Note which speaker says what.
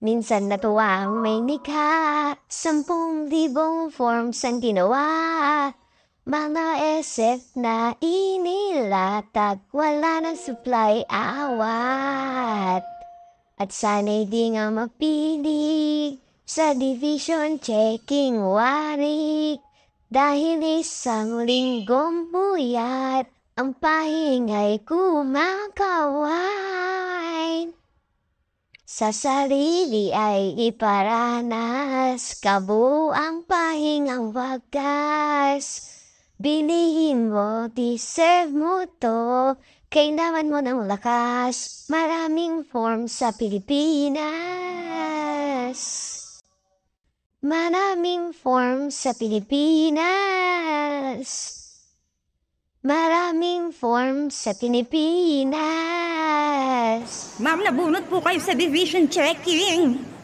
Speaker 1: Minsan natuwa ang may likha, 10,000 forms ang ginawa. Mga SF na inilatag, wala ng supply awat. At sana'y di nga mapili sa division checking warik. Dahil isang linggong buyat, ang pahingay kumakaway. Sa sarili ay iparanas, kabuang pahingang wagas. Bilihin mo, deserve mo to, kailangan mo ng lakas. Maraming form sa Pilipinas. Maraming form sa Pilipinas. Maraming form sa Pilipinas.
Speaker 2: Ma'am, nabunot po kayo sa division checking.